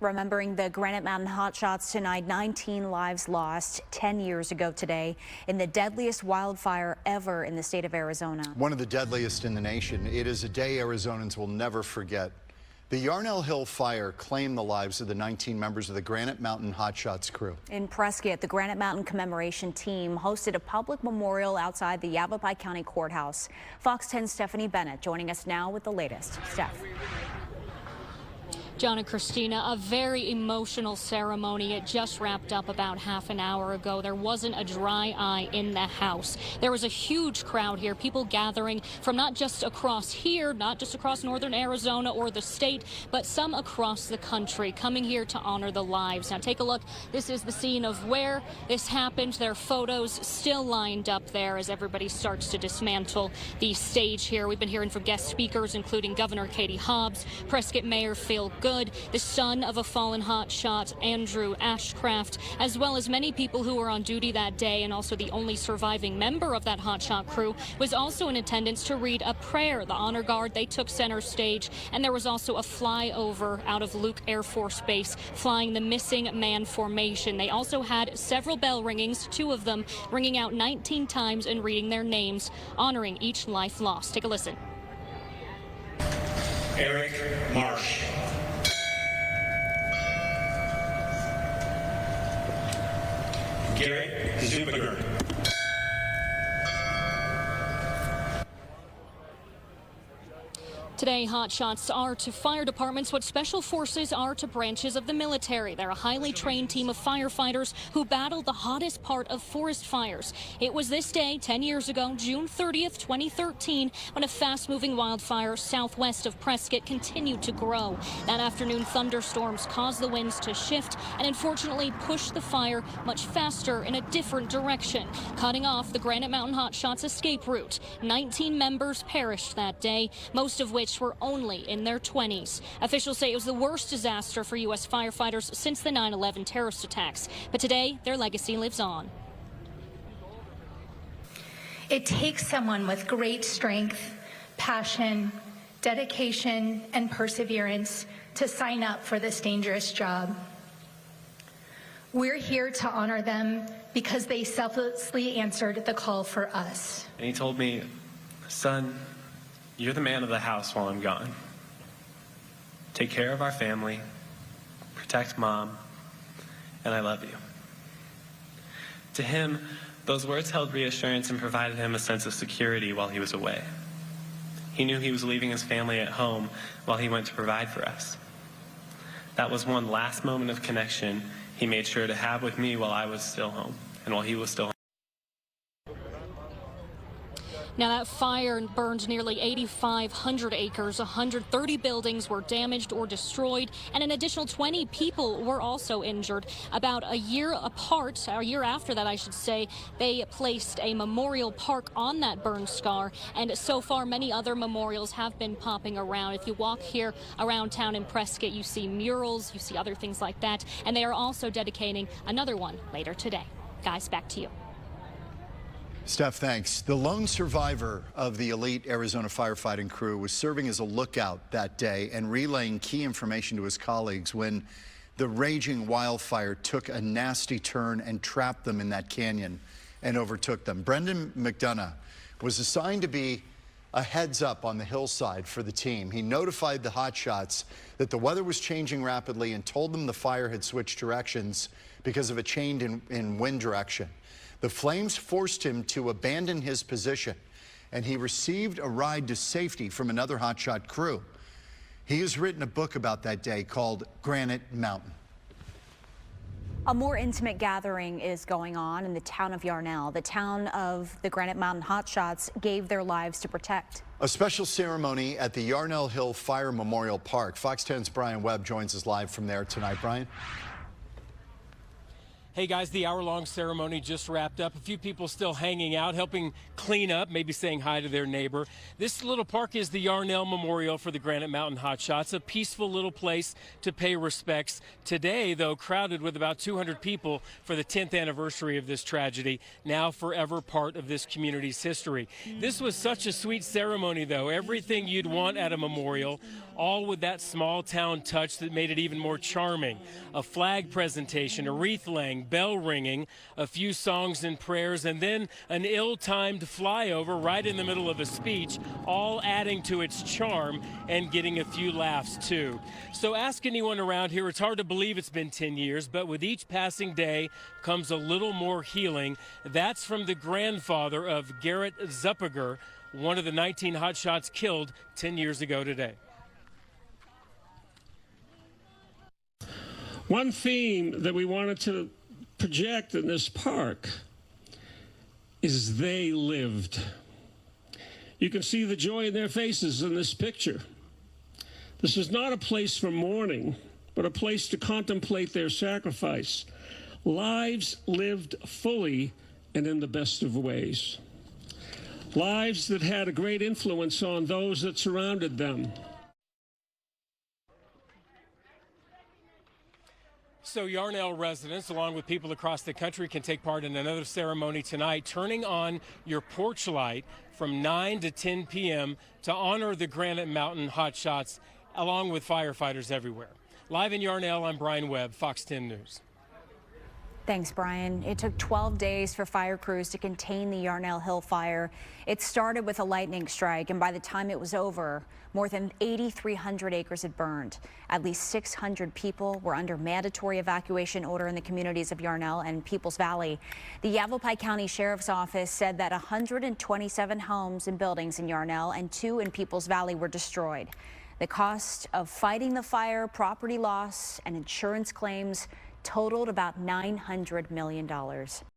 Remembering the Granite Mountain Hotshots tonight, 19 lives lost 10 years ago today in the deadliest wildfire ever in the state of Arizona. One of the deadliest in the nation. It is a day Arizonans will never forget. The Yarnell Hill Fire claimed the lives of the 19 members of the Granite Mountain Hotshots crew. In Prescott, the Granite Mountain commemoration team hosted a public memorial outside the Yavapai County Courthouse. Fox 10's Stephanie Bennett joining us now with the latest. Steph. John and Christina, a very emotional ceremony. It just wrapped up about half an hour ago. There wasn't a dry eye in the house. There was a huge crowd here, people gathering from not just across here, not just across northern Arizona or the state, but some across the country coming here to honor the lives. Now take a look. This is the scene of where this happened. There are photos still lined up there as everybody starts to dismantle the stage here. We've been hearing from guest speakers, including Governor Katie Hobbs, Prescott Mayor Phil Good, the son of a fallen hotshot, Andrew Ashcraft, as well as many people who were on duty that day, and also the only surviving member of that hotshot crew was also in attendance to read a prayer. The honor guard, they took center stage, and there was also a flyover out of Luke Air Force Base flying the missing man formation. They also had several bell ringings, 2 of them ringing out 19 times and reading their names, honoring each life lost. Take a listen. Eric Marsh. Garrett Zubiger. Today, hotshots are to fire departments what special forces are to branches of the military. They're a highly trained team of firefighters who battle the hottest part of forest fires. It was this day 10 years ago, June 30th, 2013, when a fast-moving wildfire southwest of Prescott continued to grow. That afternoon, thunderstorms caused the winds to shift and unfortunately pushed the fire much faster in a different direction, cutting off the Granite Mountain Hotshots escape route. 19 members perished that day, most of which were only in their 20s. Officials say it was the worst disaster for U.S. firefighters since the 9/11 terrorist attacks. But today, their legacy lives on. It takes someone with great strength, passion, dedication, and perseverance to sign up for this dangerous job. We're here to honor them because they selflessly answered the call for us. And he told me, son, you're the man of the house while I'm gone. Take care of our family, protect mom, and I love you. To him, those words held reassurance and provided him a sense of security while he was away. He knew he was leaving his family at home while he went to provide for us. That was one last moment of connection he made sure to have with me while I was still home and while he was still home. Now, that fire burned nearly 8,500 acres. 130 buildings were damaged or destroyed, and an additional 20 people were also injured. About a year apart, or a year after that, I should say, they placed a memorial park on that burn scar, and so far many other memorials have been popping around. If you walk here around town in Prescott, you see murals, you see other things like that, and they are also dedicating another one later today. Guys, back to you. Steph, thanks. The lone survivor of the elite Arizona firefighting crew was serving as a lookout that day and relaying key information to his colleagues when the raging wildfire took a nasty turn and trapped them in that canyon and overtook them. Brendan McDonough was assigned to be a heads up on the hillside for the team. He notified the hotshots that the weather was changing rapidly and told them the fire had switched directions because of a change in wind direction. The flames forced him to abandon his position, and he received a ride to safety from another hotshot crew. He has written a book about that day called Granite Mountain. A more intimate gathering is going on in the town of Yarnell. The town of the Granite Mountain Hotshots gave their lives to protect. A special ceremony at the Yarnell Hill Fire Memorial Park. Fox 10's Webb joins us live from there tonight. Brian? Hey guys, the hour-long ceremony just wrapped up. A few people still hanging out, helping clean up, maybe saying hi to their neighbor. This little park is the Yarnell Memorial for the Granite Mountain Hotshots, a peaceful little place to pay respects. Today, though, crowded with about 200 people for the 10th anniversary of this tragedy, now forever part of this community's history. This was such a sweet ceremony, though. Everything you'd want at a memorial, all with that small town touch that made it even more charming. A flag presentation, a wreath laying, bell ringing, a few songs and prayers, and then an ill-timed flyover right in the middle of a speech, all adding to its charm and getting a few laughs too. So ask anyone around here, it's hard to believe it's been 10 years, but with each passing day comes a little more healing. That's from the grandfather of Garrett Zuppiger, one of the 19 hotshots killed 10 years ago today. One theme that we wanted to project in this park is they lived. You can see the joy in their faces in this picture. This is not a place for mourning, but a place to contemplate their sacrifice. Lives lived fully and in the best of ways. Lives that had a great influence on those that surrounded them. So Yarnell residents, along with people across the country, can take part in another ceremony tonight, turning on your porch light from 9 to 10 p.m. to honor the Granite Mountain Hotshots, along with firefighters everywhere. Live in Yarnell, I'm Brian Webb, Fox 10 News. Thanks, Brian. It took 12 days for fire crews to contain the Yarnell Hill Fire. It started with a lightning strike, and by the time it was over, more than 8,300 acres had burned. At least 600 people were under mandatory evacuation order in the communities of Yarnell and Peoples Valley. The Yavapai County Sheriff's Office said that 127 homes and buildings in Yarnell and 2 in Peoples Valley were destroyed. The cost of fighting the fire, property loss, and insurance claims totaled about $900 million.